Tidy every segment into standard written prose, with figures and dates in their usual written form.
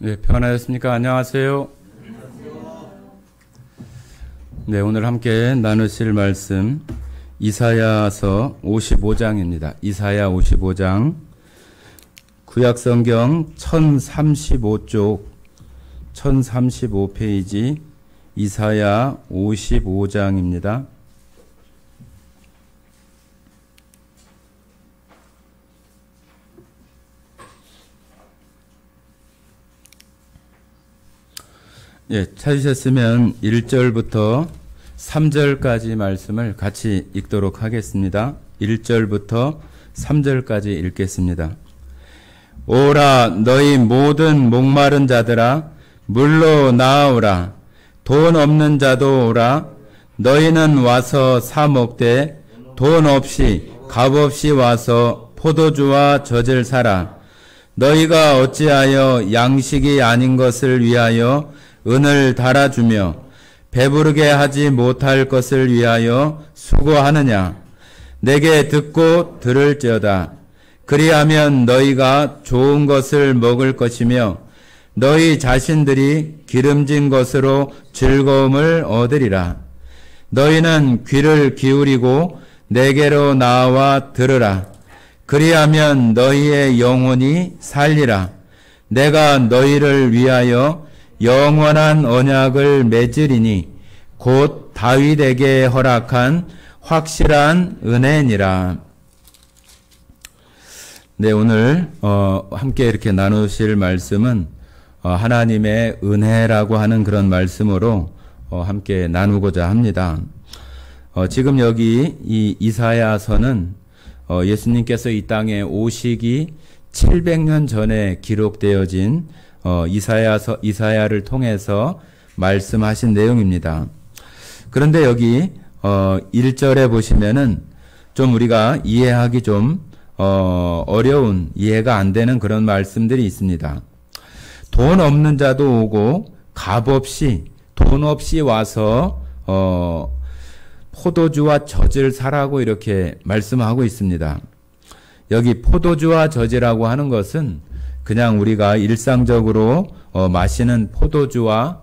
네, 평안하셨습니까? 안녕하세요. 네, 오늘 함께 나누실 말씀 이사야서 55장입니다. 이사야 55장 구약성경 1035쪽 1035페이지 이사야 55장입니다. 예, 찾으셨으면 1절부터 3절까지 말씀을 같이 읽도록 하겠습니다. 1절부터 3절까지 읽겠습니다. 오라 너희 모든 목마른 자들아 물로 나아오라. 돈 없는 자도 오라. 너희는 와서 사 먹되 돈 없이 값없이 와서 포도주와 젖을 사라. 너희가 어찌하여 양식이 아닌 것을 위하여 은을 달아주며 배부르게 하지 못할 것을 위하여 수고하느냐. 내게 듣고 들을지어다. 그리하면 너희가 좋은 것을 먹을 것이며 너희 자신들이 기름진 것으로 즐거움을 얻으리라. 너희는 귀를 기울이고 내게로 나와 들으라. 그리하면 너희의 영혼이 살리라. 내가 너희를 위하여 영원한 언약을 맺으리니 곧 다윗에게 허락한 확실한 은혜니라. 네, 오늘 함께 이렇게 나누실 말씀은 하나님의 은혜라고 하는 그런 말씀으로 함께 나누고자 합니다. 지금 여기 이 이사야서는 예수님께서 이 땅에 오시기 700년 전에 기록되어진 이사야를 통해서 말씀하신 내용입니다. 그런데 여기 1절에 보시면은 좀 우리가 이해하기 좀 어려운, 이해가 안 되는 그런 말씀들이 있습니다. 돈 없는 자도 오고 값없이 돈 없이 와서 포도주와 젖을 사라고 이렇게 말씀하고 있습니다. 여기 포도주와 젖이라고 하는 것은 그냥 우리가 일상적으로 마시는 포도주와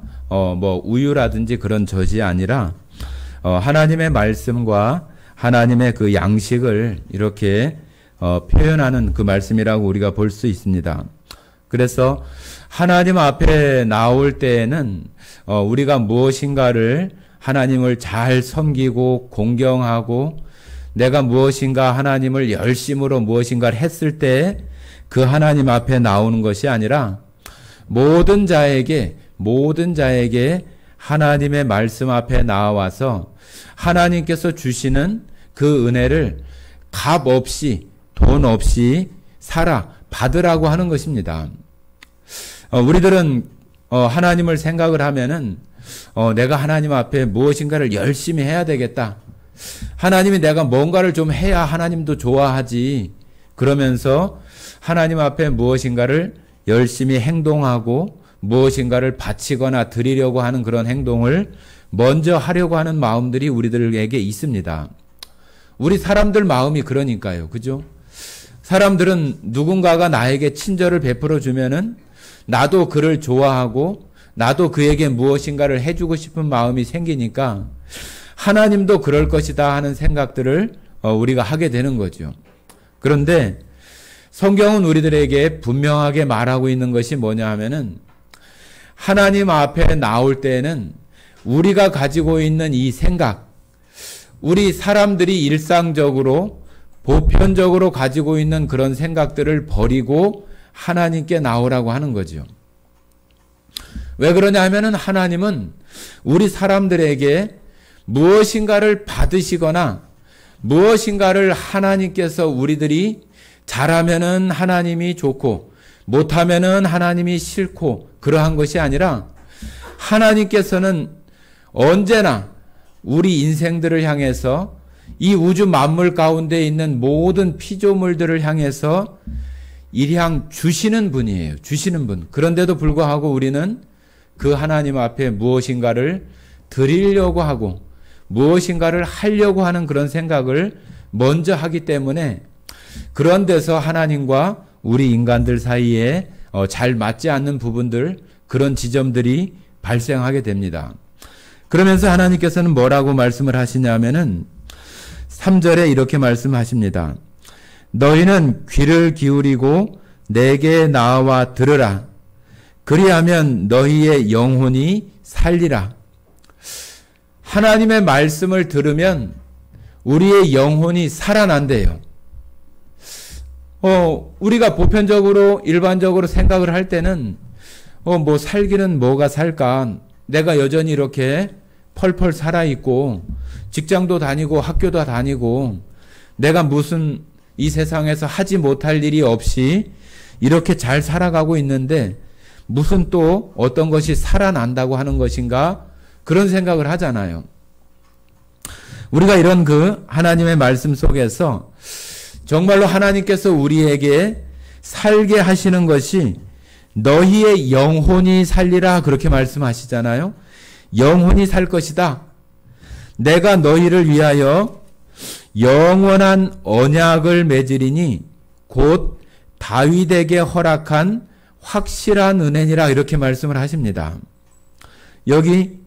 우유라든지 그런 젖이 아니라 하나님의 말씀과 하나님의 그 양식을 이렇게 표현하는 그 말씀이라고 우리가 볼 수 있습니다. 그래서 하나님 앞에 나올 때에는 우리가 무엇인가를 하나님을 잘 섬기고 공경하고 내가 무엇인가 하나님을 열심으로 무엇인가를 했을 때 그 하나님 앞에 나오는 것이 아니라 모든 자에게 하나님의 말씀 앞에 나와서 하나님께서 주시는 그 은혜를 값 없이 돈 없이 받으라고 하는 것입니다. 우리들은 하나님을 생각을 하면은 내가 하나님 앞에 무엇인가를 열심히 해야 되겠다. 하나님이 내가 뭔가를 좀 해야 하나님도 좋아하지. 그러면서 하나님 앞에 무엇인가를 열심히 행동하고 무엇인가를 바치거나 드리려고 하는 그런 행동을 먼저 하려고 하는 마음들이 우리들에게 있습니다. 우리 사람들 마음이 그러니까요. 그죠? 사람들은 누군가가 나에게 친절을 베풀어 주면은 나도 그를 좋아하고 나도 그에게 무엇인가를 해주고 싶은 마음이 생기니까 하나님도 그럴 것이다 하는 생각들을 우리가 하게 되는 거죠. 그런데 성경은 우리들에게 분명하게 말하고 있는 것이 뭐냐 하면은 하나님 앞에 나올 때에는 우리가 가지고 있는 이 생각, 우리 사람들이 일상적으로 보편적으로 가지고 있는 그런 생각들을 버리고 하나님께 나오라고 하는 거죠. 왜 그러냐 하면은 하나님은 우리 사람들에게 무엇인가를 받으시거나 무엇인가를 하나님께서 우리들이 잘하면은 하나님이 좋고 못하면은 하나님이 싫고 그러한 것이 아니라 하나님께서는 언제나 우리 인생들을 향해서 이 우주 만물 가운데 있는 모든 피조물들을 향해서 일향 주시는 분이에요. 주시는 분. 그런데도 불구하고 우리는 그 하나님 앞에 무엇인가를 드리려고 하고 무엇인가를 하려고 하는 그런 생각을 먼저 하기 때문에 그런 데서 하나님과 우리 인간들 사이에 잘 맞지 않는 부분들, 그런 지점들이 발생하게 됩니다. 그러면서 하나님께서는 뭐라고 말씀을 하시냐면은 3절에 이렇게 말씀하십니다. 너희는 귀를 기울이고 내게 나와 들으라. 그리하면 너희의 영혼이 살리라. 하나님의 말씀을 들으면 우리의 영혼이 살아난대요. 우리가 보편적으로 일반적으로 생각을 할 때는 뭐 살기는 뭐가 살까? 내가 여전히 이렇게 펄펄 살아있고 직장도 다니고 학교도 다니고 내가 무슨 이 세상에서 하지 못할 일이 없이 이렇게 잘 살아가고 있는데 무슨 또 어떤 것이 살아난다고 하는 것인가? 그런 생각을 하잖아요. 우리가 이런 하나님의 말씀 속에서 정말로 하나님께서 우리에게 살게 하시는 것이 너희의 영혼이 살리라 그렇게 말씀하시잖아요. 영혼이 살 것이다. 내가 너희를 위하여 영원한 언약을 맺으리니 곧 다윗에게 허락한 확실한 은혜니라 이렇게 말씀을 하십니다. 여기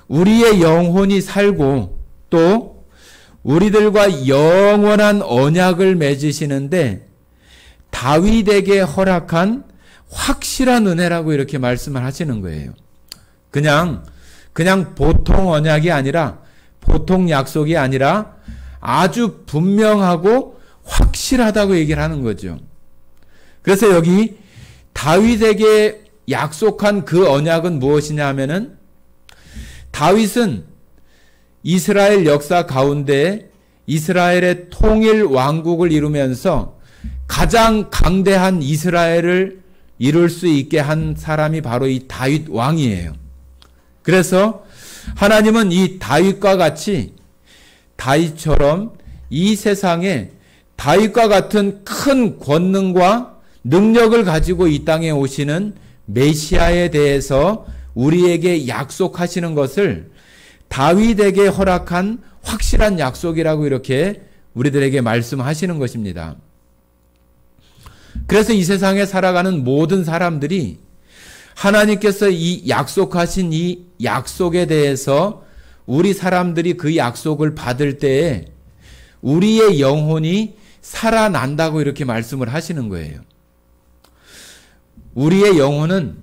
우리의 영혼이 살고 또 우리들과 영원한 언약을 맺으시는데 다윗에게 허락한 확실한 은혜라고 이렇게 말씀을 하시는 거예요. 그냥 보통 언약이 아니라 보통 약속이 아니라 아주 분명하고 확실하다고 얘기를 하는 거죠. 그래서 여기 다윗에게 약속한 그 언약은 무엇이냐 하면은 다윗은 이스라엘 역사 가운데 이스라엘의 통일 왕국을 이루면서 가장 강대한 이스라엘을 이룰 수 있게 한 사람이 바로 이 다윗 왕이에요. 그래서 하나님은 이 다윗과 같이 다윗처럼 이 세상에 다윗과 같은 큰 권능과 능력을 가지고 이 땅에 오시는 메시아에 대해서 우리에게 약속하시는 것을 다윗에게 허락한 확실한 약속이라고 이렇게 우리들에게 말씀하시는 것입니다. 그래서 이 세상에 살아가는 모든 사람들이 하나님께서 이 약속하신 이 약속에 대해서 우리 사람들이 그 약속을 받을 때에 우리의 영혼이 살아난다고 이렇게 말씀을 하시는 거예요. 우리의 영혼은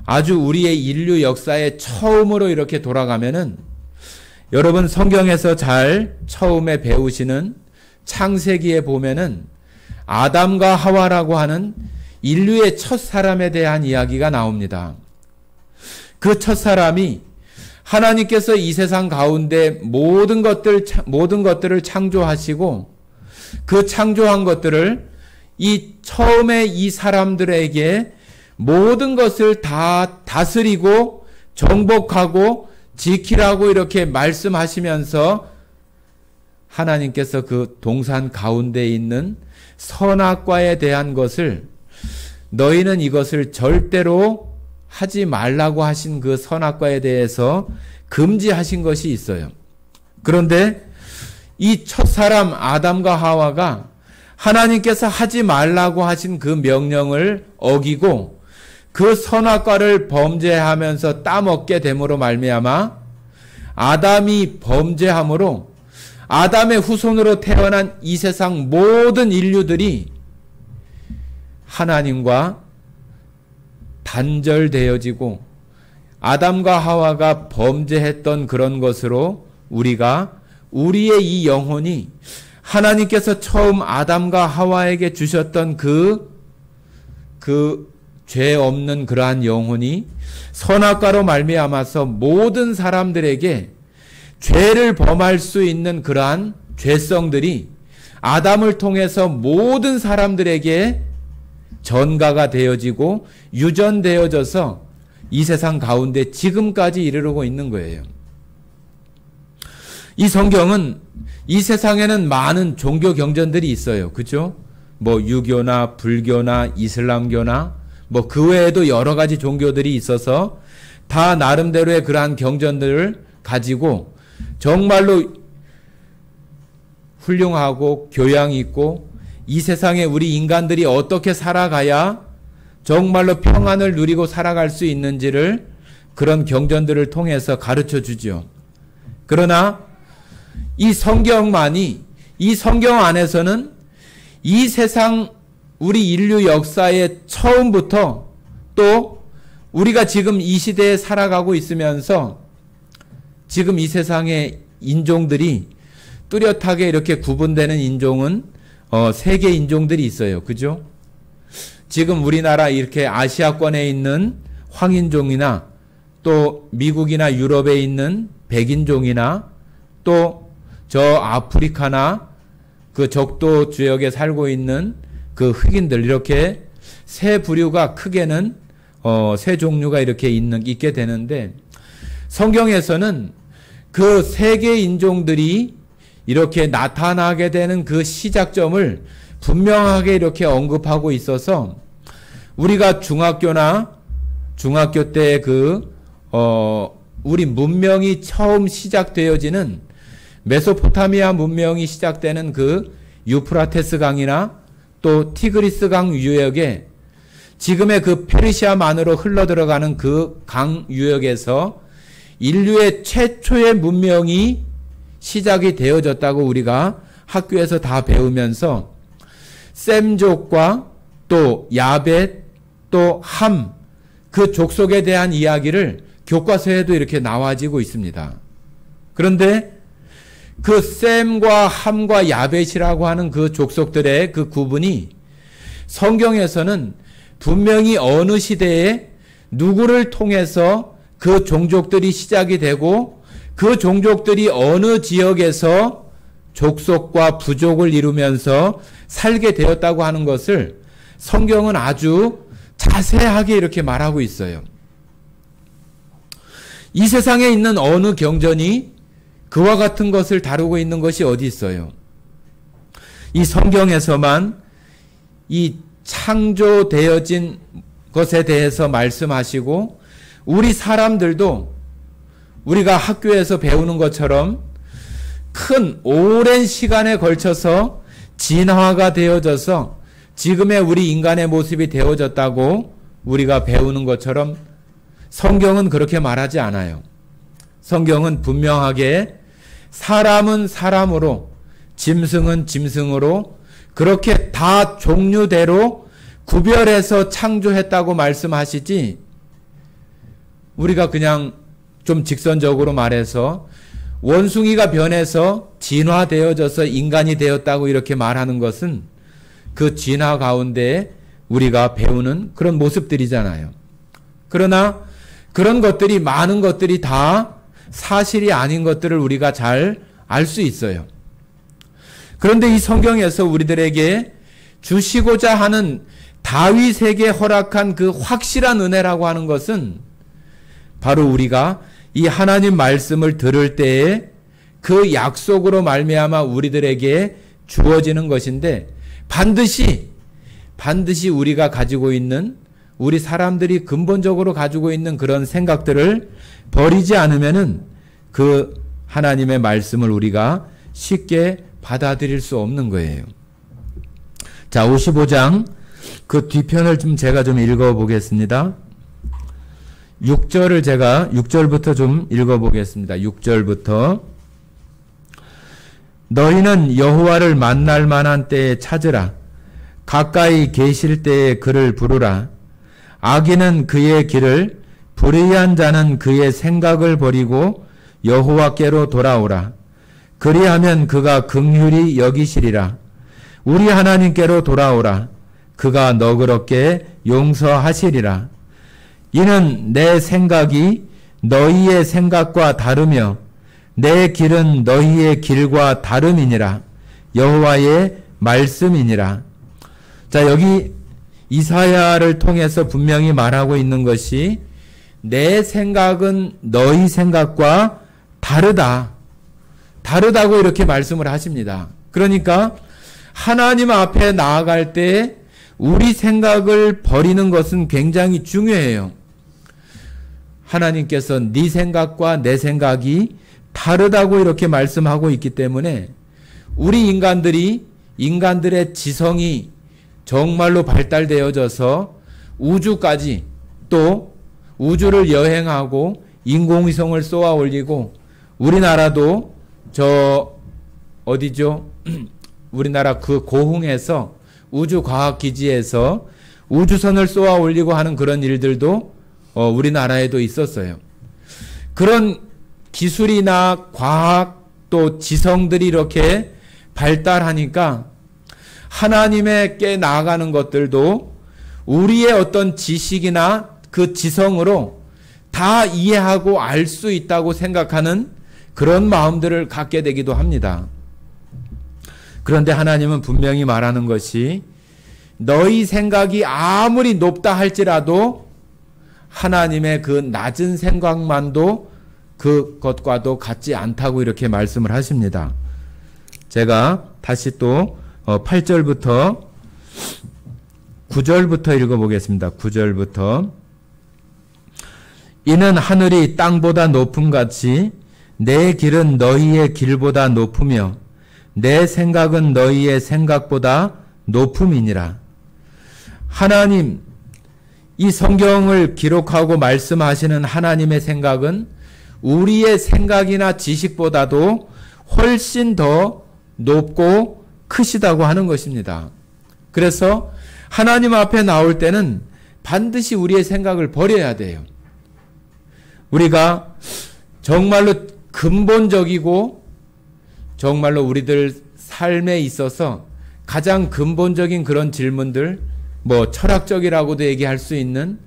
아주 우리의 인류 역사의 처음으로 이렇게 돌아가면은 여러분 성경에서 잘 처음에 배우시는 창세기에 보면은 아담과 하와라고 하는 인류의 첫 사람에 대한 이야기가 나옵니다. 그 첫 사람이 하나님께서 이 세상 가운데 모든 것들을 창조하시고 그 창조한 것들을 이 처음에 이 사람들에게 모든 것을 다 다스리고 정복하고 지키라고 이렇게 말씀하시면서 하나님께서 그 동산 가운데 있는 선악과에 대한 것을 너희는 이것을 절대로 하지 말라고 하신 그 선악과에 대해서 금지하신 것이 있어요. 그런데 이 첫사람 아담과 하와가 하나님께서 하지 말라고 하신 그 명령을 어기고 그 선악과를 범죄하면서 따먹게 됨으로 말미암아 아담이 범죄함으로 아담의 후손으로 태어난 이 세상 모든 인류들이 하나님과 단절되어지고 아담과 하와가 범죄했던 그런 것으로 우리의 이 영혼이 하나님께서 처음 아담과 하와에게 주셨던 그 죄 없는 그러한 영혼이 선악과로 말미암아서 모든 사람들에게 죄를 범할 수 있는 그러한 죄성들이 아담을 통해서 모든 사람들에게 전가가 되어지고 유전되어져서 이 세상 가운데 지금까지 이르르고 있는 거예요. 이 성경은 이 세상에는 많은 종교 경전들이 있어요. 그죠? 뭐 유교나 불교나 이슬람교나 뭐 그 외에도 여러 가지 종교들이 있어서 다 나름대로의 그러한 경전들을 가지고 정말로 훌륭하고 교양 있고 이 세상에 우리 인간들이 어떻게 살아가야 정말로 평안을 누리고 살아갈 수 있는지를 그런 경전들을 통해서 가르쳐 주죠. 그러나 이 성경만이, 이 성경 안에서는 이 세상 우리 인류 역사의 처음부터 또 우리가 지금 이 시대에 살아가고 있으면서 지금 이 세상의 인종들이 뚜렷하게 이렇게 구분되는 인종은 세 개 인종들이 있어요. 그죠? 지금 우리나라 이렇게 아시아권에 있는 황인종이나 또 미국이나 유럽에 있는 백인종이나 또 저 아프리카나 그 적도 지역에 살고 있는 그 흑인들, 이렇게 세 부류가 크게는 세 종류가 이렇게 있게 되는데, 성경에서는 그 세 개 인종들이 이렇게 나타나게 되는 그 시작점을 분명하게 이렇게 언급하고 있어서 우리가 중학교 때 우리 문명이 처음 시작되어지는 메소포타미아 문명이 시작되는 그 유프라테스 강이나 또 티그리스 강 유역에 지금의 그 페르시아만으로 흘러들어가는 그 강 유역에서 인류의 최초의 문명이 시작이 되어졌다고 우리가 학교에서 다 배우면서 셈족과 또 야벳 또 함, 그 족속에 대한 이야기를 교과서에도 이렇게 나와지고 있습니다. 그런데 그 셈과 함과 야벳이라고 하는 그 족속들의 그 구분이 성경에서는 분명히 어느 시대에 누구를 통해서 그 종족들이 시작이 되고 그 종족들이 어느 지역에서 족속과 부족을 이루면서 살게 되었다고 하는 것을 성경은 아주 자세하게 이렇게 말하고 있어요. 이 세상에 있는 어느 경전이 그와 같은 것을 다루고 있는 것이 어디 있어요? 이 성경에서만 이 창조되어진 것에 대해서 말씀하시고, 우리 사람들도 우리가 학교에서 배우는 것처럼 큰 오랜 시간에 걸쳐서 진화가 되어져서 지금의 우리 인간의 모습이 되어졌다고 우리가 배우는 것처럼 성경은 그렇게 말하지 않아요. 성경은 분명하게 사람은 사람으로, 짐승은 짐승으로 그렇게 다 종류대로 구별해서 창조했다고 말씀하시지, 우리가 그냥 좀 직선적으로 말해서 원숭이가 변해서 진화되어져서 인간이 되었다고 이렇게 말하는 것은 그 진화 가운데 우리가 배우는 그런 모습들이잖아요. 그러나 그런 것들이, 많은 것들이 다 사실이 아닌 것들을 우리가 잘 알 수 있어요. 그런데 이 성경에서 우리들에게 주시고자 하는 다윗에게 허락한 그 확실한 은혜라고 하는 것은 바로 우리가 이 하나님 말씀을 들을 때에 그 약속으로 말미암아 우리들에게 주어지는 것인데, 반드시 우리가 가지고 있는, 우리 사람들이 근본적으로 가지고 있는 그런 생각들을 버리지 않으면은 그 하나님의 말씀을 우리가 쉽게 받아들일 수 없는 거예요. 자, 55장 그 뒤편을 제가 좀 읽어보겠습니다. 6절부터 좀 읽어보겠습니다. 6절부터. 너희는 여호와를 만날 만한 때에 찾으라. 가까이 계실 때에 그를 부르라. 악인은 그의 길을, 불의한 자는 그의 생각을 버리고 여호와께로 돌아오라. 그리하면 그가 긍휼히 여기시리라. 우리 하나님께로 돌아오라. 그가 너그럽게 용서하시리라. 이는 내 생각이 너희의 생각과 다르며 내 길은 너희의 길과 다름이니라. 여호와의 말씀이니라. 자, 여기 이사야를 통해서 분명히 말하고 있는 것이 내 생각은 너희 생각과 다르다고 이렇게 말씀을 하십니다. 그러니까 하나님 앞에 나아갈 때 우리 생각을 버리는 것은 굉장히 중요해요. 하나님께서 네 생각과 내 생각이 다르다고 이렇게 말씀하고 있기 때문에 우리 인간들이 인간들의 지성이 정말로 발달되어져서 우주까지 또 우주를 여행하고 인공위성을 쏘아 올리고 우리나라도 어디죠? 우리나라 그 고흥에서 우주과학기지에서 우주선을 쏘아 올리고 하는 그런 일들도 우리나라에도 있었어요. 그런 기술이나 과학 또 지성들이 이렇게 발달하니까 하나님에게 나아가는 것들도 우리의 어떤 지식이나 그 지성으로 다 이해하고 알 수 있다고 생각하는 그런 마음들을 갖게 되기도 합니다. 그런데 하나님은 분명히 말하는 것이 너희 생각이 아무리 높다 할지라도 하나님의 그 낮은 생각만도 그것과도 같지 않다고 이렇게 말씀을 하십니다. 제가 다시 또 8절부터 9절부터 읽어보겠습니다. 9절부터 이는 하늘이 땅보다 높음같이 내 길은 너희의 길보다 높으며 내 생각은 너희의 생각보다 높음이니라. 하나님, 이 성경을 기록하고 말씀하시는 하나님의 생각은 우리의 생각이나 지식보다도 훨씬 더 높고 크시다고 하는 것입니다. 그래서 하나님 앞에 나올 때는 반드시 우리의 생각을 버려야 돼요. 우리가 정말로 근본적이고 정말로 우리들 삶에 있어서 가장 근본적인 그런 질문들, 철학적이라고도 얘기할 수 있는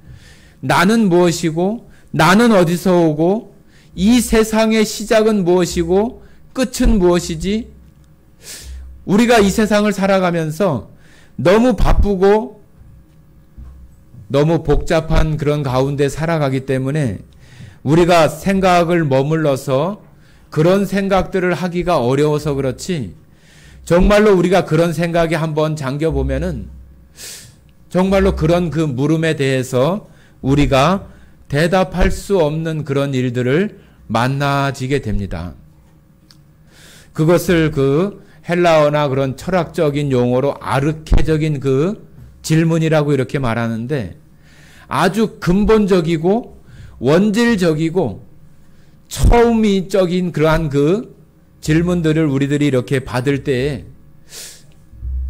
나는 무엇이고 나는 어디서 오고 이 세상의 시작은 무엇이고 끝은 무엇이지? 우리가 이 세상을 살아가면서 너무 바쁘고 너무 복잡한 그런 가운데 살아가기 때문에 우리가 생각을 머물러서 그런 생각들을 하기가 어려워서 그렇지 정말로 우리가 그런 생각에 한번 잠겨보면은 정말로 그런 그 물음에 대해서 우리가 대답할 수 없는 그런 일들을 만나지게 됩니다. 그것을 그 헬라어나 그런 철학적인 용어로 아르케적인 그 질문이라고 이렇게 말하는데 아주 근본적이고 원질적이고 처음이적인 그러한 그 질문들을 우리들이 이렇게 받을 때에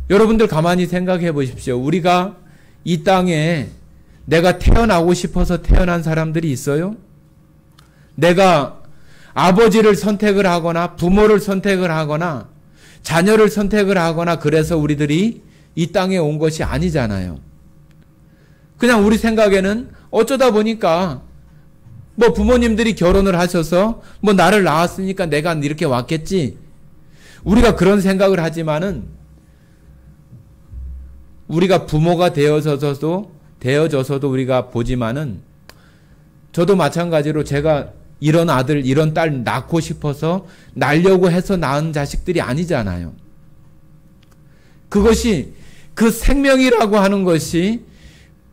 여러분들 가만히 생각해 보십시오. 우리가 이 땅에 내가 태어나고 싶어서 태어난 사람들이 있어요? 내가 아버지를 선택을 하거나 부모를 선택을 하거나 자녀를 선택을 하거나 그래서 우리들이 이 땅에 온 것이 아니잖아요. 그냥 우리 생각에는 어쩌다 보니까 부모님들이 결혼을 하셔서 나를 낳았으니까 내가 이렇게 왔겠지. 우리가 그런 생각을 하지만은 우리가 부모가 되어져서도 우리가 보지만은 저도 마찬가지로 제가 이런 아들, 이런 딸 낳고 싶어서 낳으려고 해서 낳은 자식들이 아니잖아요. 그것이 그 생명이라고 하는 것이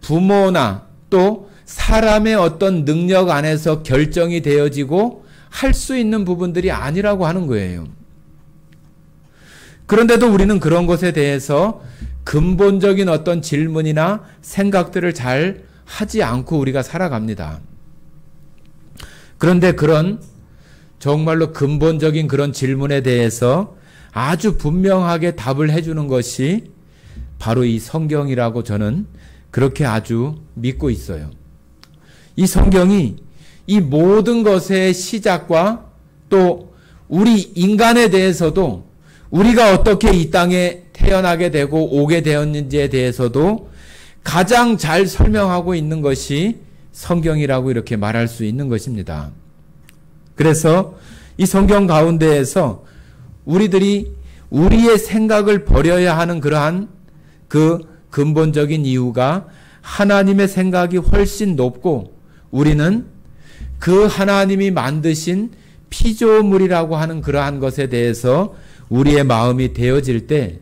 부모나 또 사람의 어떤 능력 안에서 결정이 되어지고 할 수 있는 부분들이 아니라고 하는 거예요. 그런데도 우리는 그런 것에 대해서 근본적인 어떤 질문이나 생각들을 잘 하지 않고 우리가 살아갑니다. 그런데 그런 정말로 근본적인 그런 질문에 대해서 아주 분명하게 답을 해주는 것이 바로 이 성경이라고 저는 그렇게 아주 믿고 있어요. 이 성경이 이 모든 것의 시작과 또 우리 인간에 대해서도 우리가 어떻게 이 땅에 태어나게 되고 오게 되었는지에 대해서도 가장 잘 설명하고 있는 것이 성경이라고 이렇게 말할 수 있는 것입니다. 그래서 이 성경 가운데에서 우리들이 우리의 생각을 버려야 하는 그러한 그 근본적인 이유가 하나님의 생각이 훨씬 높고 우리는 그 하나님이 만드신 피조물이라고 하는 그러한 것에 대해서 우리의 마음이 되어질 때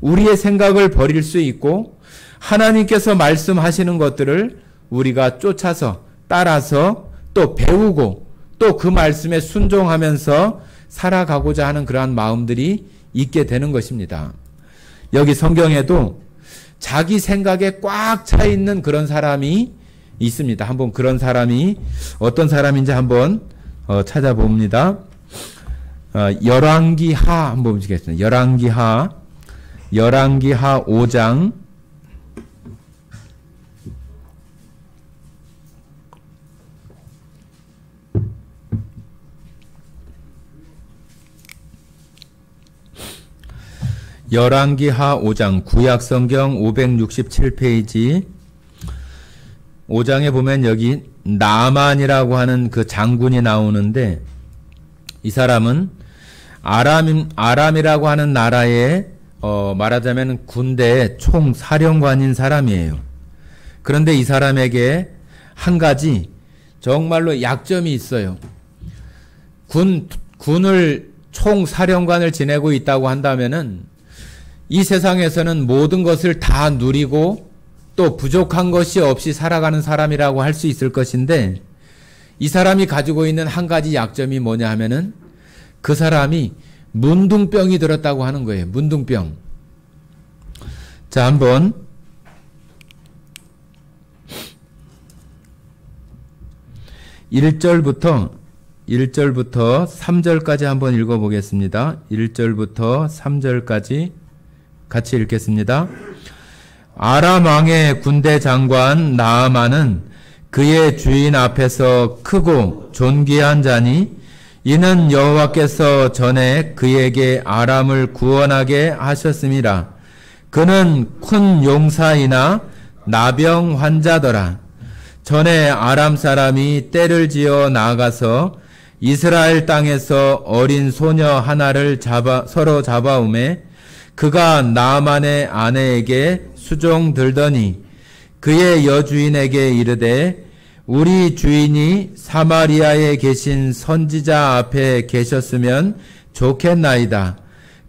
우리의 생각을 버릴 수 있고 하나님께서 말씀하시는 것들을 우리가 쫓아서 따라서 또 배우고 또 그 말씀에 순종하면서 살아가고자 하는 그러한 마음들이 있게 되는 것입니다. 여기 성경에도 자기 생각에 꽉 차 있는 그런 사람이 있습니다. 한번 그런 사람이 어떤 사람인지 한번 찾아봅니다. 열왕기하 한번 보시겠습니다. 열왕기하 5장 5장 구약성경 567페이지 5장에 보면 여기 나만이라고 하는 그 장군이 나오는데 이 사람은 아람이라고 하는 나라의 말하자면 군대의 총사령관인 사람이에요. 그런데 이 사람에게 한 가지 정말로 약점이 있어요. 군을 총사령관을 지내고 있다고 한다면은 이 세상에서는 모든 것을 다 누리고 또 부족한 것이 없이 살아가는 사람이라고 할 수 있을 것인데 이 사람이 가지고 있는 한 가지 약점이 뭐냐 하면은 그 사람이 문둥병이 들었다고 하는 거예요. 문둥병. 자, 한번 1절부터 3절까지 한번 읽어보겠습니다. 1절부터 3절까지 같이 읽겠습니다. 아람 왕의 군대 장관 나아만은 그의 주인 앞에서 크고 존귀한 자니 이는 여호와께서 전에 그에게 아람을 구원하게 하셨음이라. 그는 큰 용사이나 나병 환자더라. 전에 아람 사람이 떼를 지어 나가서 이스라엘 땅에서 어린 소녀 하나를 서로 잡아오매 그가 나아만의 아내에게 수종들더니 그의 여주인에게 이르되 우리 주인이 사마리아에 계신 선지자 앞에 계셨으면 좋겠나이다.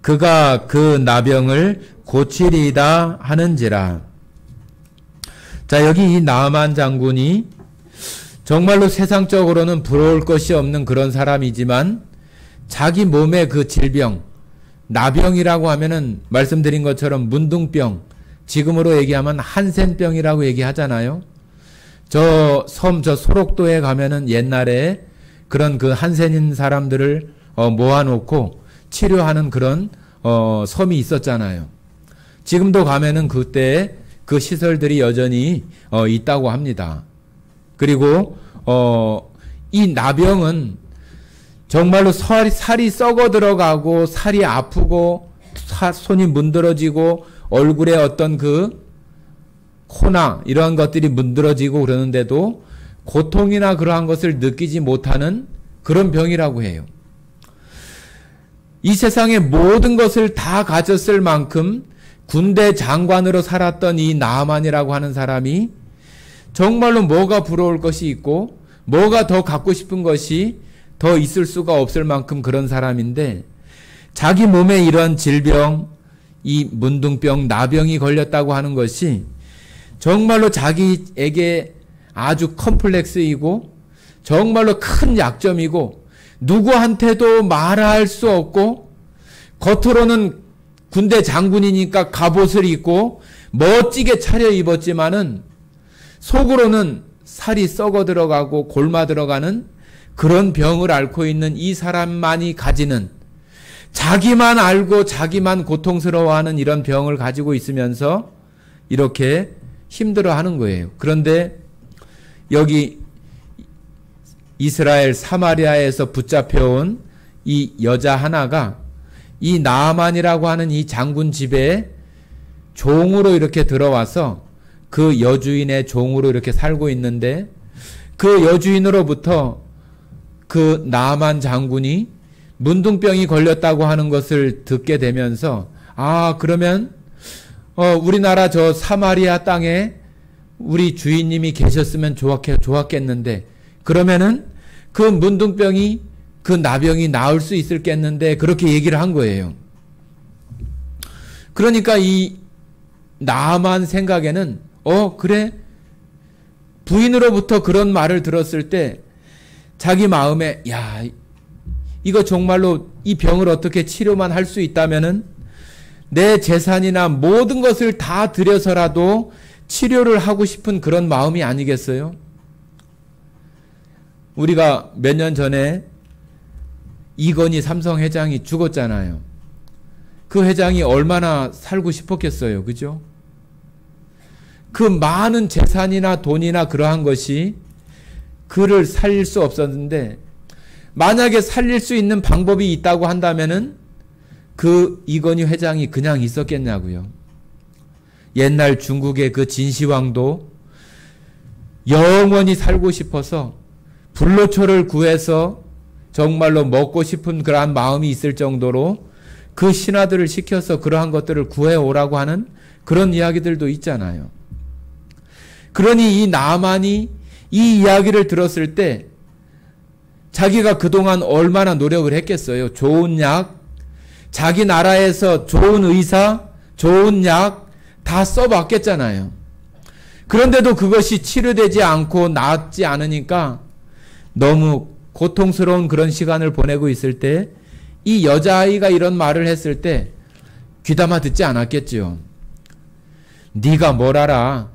그가 그 나병을 고치리이다 하는지라. 자, 여기 이 나아만 장군이 정말로 세상적으로는 부러울 것이 없는 그런 사람이지만 자기 몸의 그 질병, 나병이라고 하면은 말씀드린 것처럼 문둥병, 지금으로 얘기하면 한센병이라고 얘기하잖아요. 저 소록도에 가면은 옛날에 그런 그 한센인 사람들을 모아놓고 치료하는 그런 섬이 있었잖아요. 지금도 가면은 그때 그 시설들이 여전히 있다고 합니다. 그리고 이 나병은 정말로 살이 썩어 들어가고 살이 아프고 손이 문드러지고 얼굴에 어떤 그 코나 이러한 것들이 문드러지고 그러는데도 고통이나 그러한 것을 느끼지 못하는 그런 병이라고 해요. 이 세상의 모든 것을 다 가졌을 만큼 군대 장관으로 살았던 이 나아만이라고 하는 사람이 정말로 뭐가 부러울 것이 있고 뭐가 더 갖고 싶은 것이 더 있을 수가 없을 만큼 그런 사람인데 자기 몸에 이런 질병, 이 문둥병, 나병이 걸렸다고 하는 것이 정말로 자기에게 아주 컴플렉스이고 정말로 큰 약점이고 누구한테도 말할 수 없고 겉으로는 군대 장군이니까 갑옷을 입고 멋지게 차려입었지만은 속으로는 살이 썩어 들어가고 골마 들어가는 그런 병을 앓고 있는 이 사람만이 가지는 자기만 알고 자기만 고통스러워하는 이런 병을 가지고 있으면서 이렇게 힘들어하는 거예요. 그런데 여기 이스라엘 사마리아에서 붙잡혀온 이 여자 하나가 이 나아만이라고 하는 이 장군 집에 종으로 이렇게 들어와서 그 여주인의 종으로 이렇게 살고 있는데 그 여주인으로부터 그 나아만 장군이 문둥병이 걸렸다고 하는 것을 듣게 되면서 그러면 우리나라 저 사마리아 땅에 우리 주인님이 계셨으면 좋았겠는데 그러면은 그 문둥병이 그 나병이 나을 수 있을겠는데 그렇게 얘기를 한 거예요. 그러니까 이 나아만 생각에는 그래? 부인으로부터 그런 말을 들었을 때 자기 마음에 이거 정말로 이 병을 어떻게 치료만 할 수 있다면은 내 재산이나 모든 것을 다 들여서라도 치료를 하고 싶은 그런 마음이 아니겠어요? 우리가 몇 년 전에 이건희 삼성 회장이 죽었잖아요. 그 회장이 얼마나 살고 싶었겠어요. 그죠? 그 많은 재산이나 돈이나 그러한 것이 그를 살릴 수 없었는데, 만약에 살릴 수 있는 방법이 있다고 한다면은 그 이건희 회장이 그냥 있었겠냐고요. 옛날 중국의 그 진시황도 영원히 살고 싶어서 불로초를 구해서 정말로 먹고 싶은 그러한 마음이 있을 정도로 그 신하들을 시켜서 그러한 것들을 구해오라고 하는 그런 이야기들도 있잖아요. 그러니 이 나만이 이 이야기를 들었을 때 자기가 그동안 얼마나 노력을 했겠어요. 좋은 약, 자기 나라에서 좋은 의사, 좋은 약 다 써봤겠잖아요. 그런데도 그것이 치료되지 않고 낫지 않으니까 너무 고통스러운 그런 시간을 보내고 있을 때 이 여자아이가 이런 말을 했을 때 귀담아 듣지 않았겠지요. 네가 뭘 알아?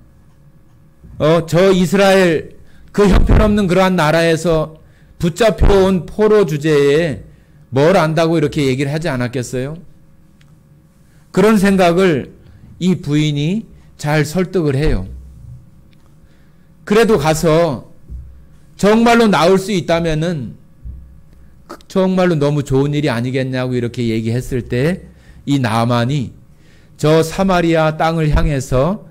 저 이스라엘 그 형편없는 그러한 나라에서 붙잡혀온 포로 주제에 뭘 안다고 이렇게 얘기를 하지 않았겠어요? 그런 생각을 이 부인이 잘 설득을 해요. 그래도 가서 정말로 나올 수 있다면은 정말로 너무 좋은 일이 아니겠냐고 이렇게 얘기했을 때 이 나만이 저 사마리아 땅을 향해서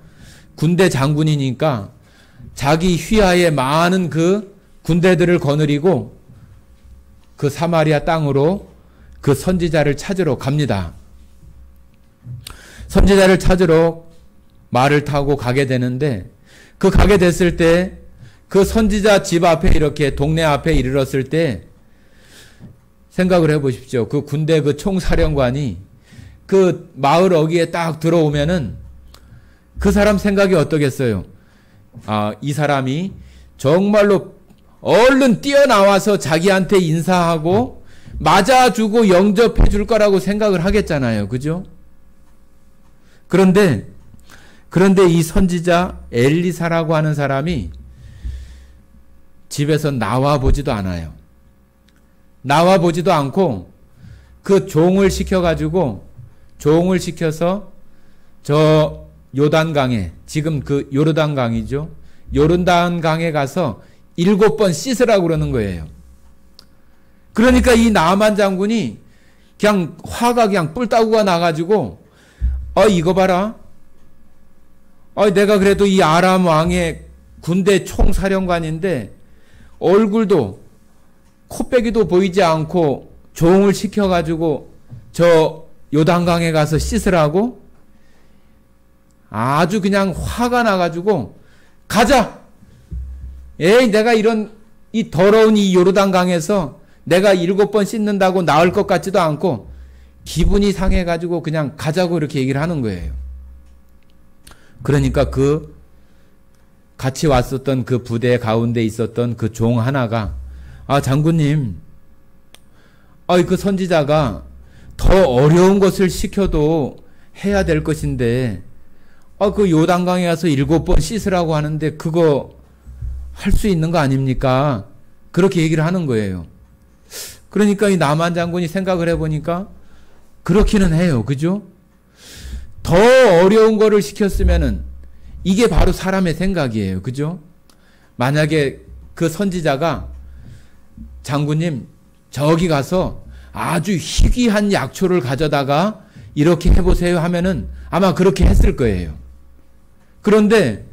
군대 장군이니까 자기 휘하에 많은 그 군대들을 거느리고 그 사마리아 땅으로 그 선지자를 찾으러 갑니다. 선지자를 찾으러 말을 타고 가게 되는데, 그 가게 됐을 때 그 선지자 집 앞에 이렇게 동네 앞에 이르렀을 때 생각을 해보십시오. 그 군대 그 총사령관이 그 마을 어귀에 딱 들어오면은 그 사람 생각이 어떠겠어요? 이 사람이 정말로 얼른 뛰어나와서 자기한테 인사하고 맞아주고 영접해 줄 거라고 생각을 하겠잖아요. 그죠? 그런데 이 선지자 엘리사라고 하는 사람이 집에서 나와 보지도 않아요. 나와 보지도 않고 그 종을 시켜서 저 요단강에, 지금 그 요르단강이죠. 요르단강에 가서 7번 씻으라고 그러는 거예요. 그러니까 이 나만 장군이 그냥 화가 그냥 뿔따구가 나가지고 이거 봐라. 내가 그래도 이 아람 왕의 군대 총사령관인데 얼굴도 코빼기도 보이지 않고 종을 시켜가지고 저 요단강에 가서 씻으라고? 아주 그냥 화가 나가지고 가자! 에이, 내가 이 더러운 이 요르단강에서 내가 7번 씻는다고 나을 것 같지도 않고 기분이 상해가지고 그냥 가자고 이렇게 얘기를 하는 거예요. 그러니까 그 같이 왔었던 그 부대 가운데 있었던 그 종 하나가 장군님, 그 선지자가 더 어려운 것을 시켜도 해야 될 것인데 그 요단강에 가서 7번 씻으라고 하는데 그거 할 수 있는 거 아닙니까? 그렇게 얘기를 하는 거예요. 그러니까 이 나만 장군이 생각을 해보니까 그렇기는 해요. 그죠? 더 어려운 거를 시켰으면은 이게 바로 사람의 생각이에요. 그죠? 만약에 그 선지자가 장군님 저기 가서 아주 희귀한 약초를 가져다가 이렇게 해보세요 하면은 아마 그렇게 했을 거예요. 그런데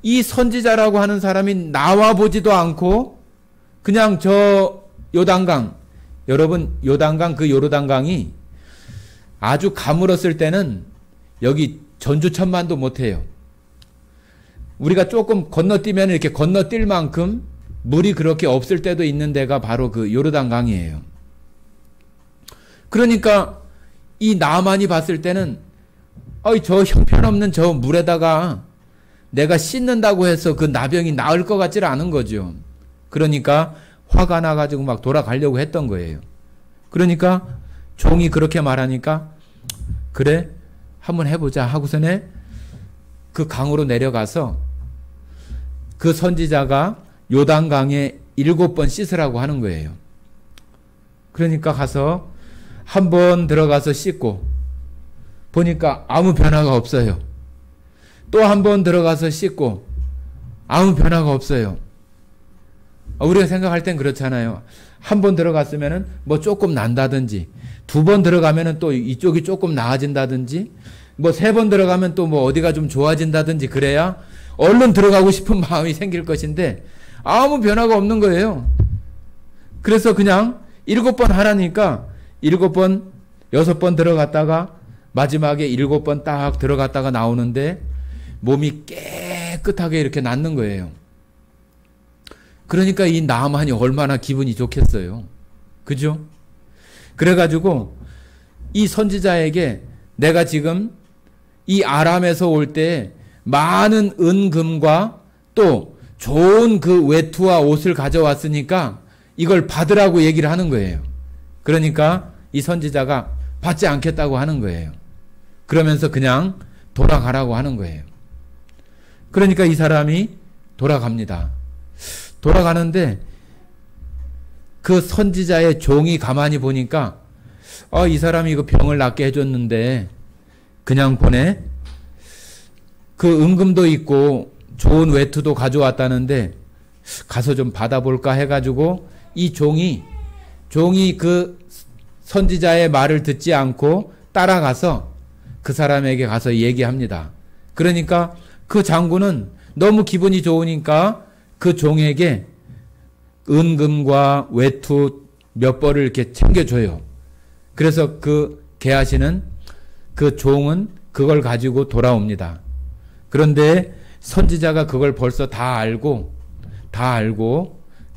이 선지자라고 하는 사람이 나와 보지도 않고 그냥 저 요단강, 여러분 요단강 그 요르단강이 아주 가물었을 때는 여기 전주천만도 못해요. 우리가 조금 건너뛰면 이렇게 건너뛸 만큼 물이 그렇게 없을 때도 있는 데가 바로 그 요르단강이에요. 그러니까 이 나만이 봤을 때는 저 형편없는 저 물에다가 내가 씻는다고 해서 그 나병이 나을 것 같지를 않은 거죠. 그러니까 화가 나가지고 막 돌아가려고 했던 거예요. 그러니까 종이 그렇게 말하니까 그래? 한번 해보자 하고서는 그 강으로 내려가서 그 선지자가 요단강에 7번 씻으라고 하는 거예요. 그러니까 가서 한 번 들어가서 씻고 보니까 아무 변화가 없어요. 또 한 번 들어가서 씻고 아무 변화가 없어요. 우리가 생각할 땐 그렇잖아요. 한 번 들어갔으면은 뭐 조금 난다든지, 2번 들어가면은 또 이쪽이 조금 나아진다든지, 뭐 3번 들어가면 또 뭐 어디가 좀 좋아진다든지 그래야 얼른 들어가고 싶은 마음이 생길 것인데 아무 변화가 없는 거예요. 그래서 그냥 7번 하라니까 7번, 6번 들어갔다가 마지막에 7번 딱 들어갔다가 나오는데 몸이 깨끗하게 이렇게 낫는 거예요. 그러니까 이 나만이 얼마나 기분이 좋겠어요. 그죠? 그래가지고 이 선지자에게 내가 지금 이 아람에서 올 때 많은 은금과 또 좋은 그 외투와 옷을 가져왔으니까 이걸 받으라고 얘기를 하는 거예요. 그러니까 이 선지자가 받지 않겠다고 하는 거예요. 그러면서 그냥 돌아가라고 하는 거예요. 그러니까 이 사람이 돌아갑니다. 돌아가는데 그 선지자의 종이 가만히 보니까 이 사람이 이거 병을 낫게 해줬는데 그냥 보내? 그 은금도 있고 좋은 외투도 가져왔다는데 가서 좀 받아볼까 해가지고 이 종이 그 선지자의 말을 듣지 않고 따라가서 그 사람에게 가서 얘기합니다. 그러니까 그 장군은 너무 기분이 좋으니까 그 종에게 은금과 외투 몇 벌을 이렇게 챙겨줘요. 그래서 그 게하시는 그 종은 그걸 가지고 돌아옵니다. 그런데 선지자가 그걸 벌써 다 알고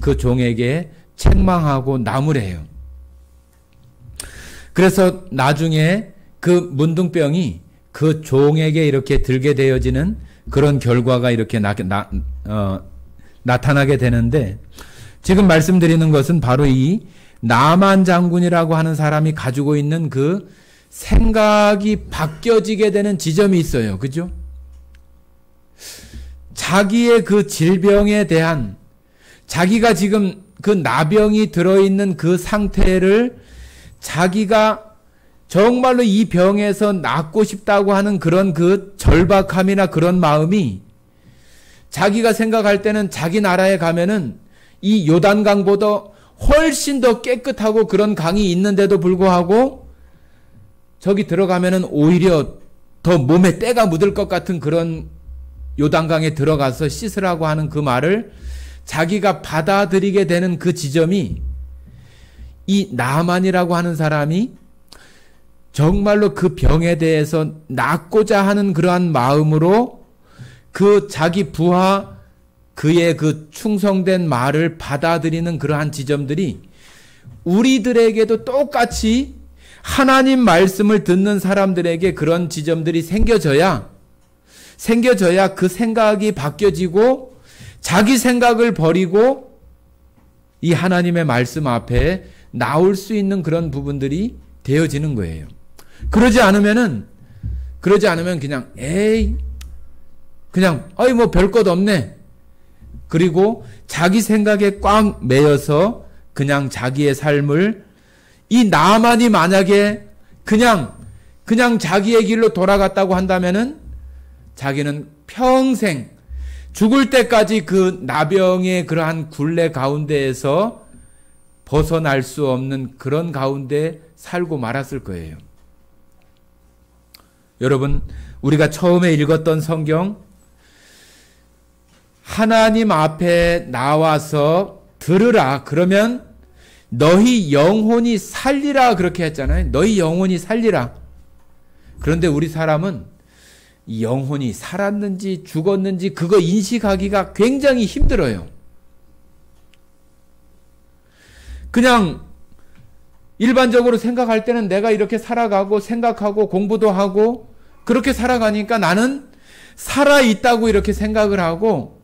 그 종에게 책망하고 나무래요. 그래서 나중에 그 문둥병이 그 종에게 이렇게 들게 되어지는 그런 결과가 이렇게 나타나게 되는데, 지금 말씀드리는 것은 바로 이 나만 장군이라고 하는 사람이 가지고 있는 그 생각이 바뀌어지게 되는 지점이 있어요. 그죠? 자기의 그 질병에 대한, 자기가 지금 그 나병이 들어있는 그 상태를 자기가 정말로 이 병에서 낫고 싶다고 하는 그런 그 절박함이나 그런 마음이 자기가 생각할 때는 자기 나라에 가면은 이 요단강보다 훨씬 더 깨끗하고 그런 강이 있는데도 불구하고 저기 들어가면은 오히려 더 몸에 때가 묻을 것 같은 그런 요단강에 들어가서 씻으라고 하는 그 말을 자기가 받아들이게 되는 그 지점이, 이 나만이라고 하는 사람이 정말로 그 병에 대해서 낫고자 하는 그러한 마음으로 그 자기 부하 그의 그 충성된 말을 받아들이는 그러한 지점들이 우리들에게도 똑같이 하나님 말씀을 듣는 사람들에게 그런 지점들이 생겨져야 그 생각이 바뀌어지고 자기 생각을 버리고 이 하나님의 말씀 앞에 나올 수 있는 그런 부분들이 되어지는 거예요. 그러지 않으면 그냥 뭐 별것 없네. 그리고 자기 생각에 꽉 매여서 그냥 자기의 삶을, 이 나만이 만약에 그냥 자기의 길로 돌아갔다고 한다면은 자기는 평생 죽을 때까지 그 나병의 그러한 굴레 가운데에서 벗어날 수 없는 그런 가운데 살고 말았을 거예요. 여러분, 우리가 처음에 읽었던 성경, 하나님 앞에 나와서 들으라. 그러면 너희 영혼이 살리라. 그렇게 했잖아요. 너희 영혼이 살리라. 그런데 우리 사람은 영혼이 살았는지 죽었는지 그거 인식하기가 굉장히 힘들어요. 그냥 일반적으로 생각할 때는 내가 이렇게 살아가고 생각하고 공부도 하고 그렇게 살아가니까 나는 살아있다고 이렇게 생각을 하고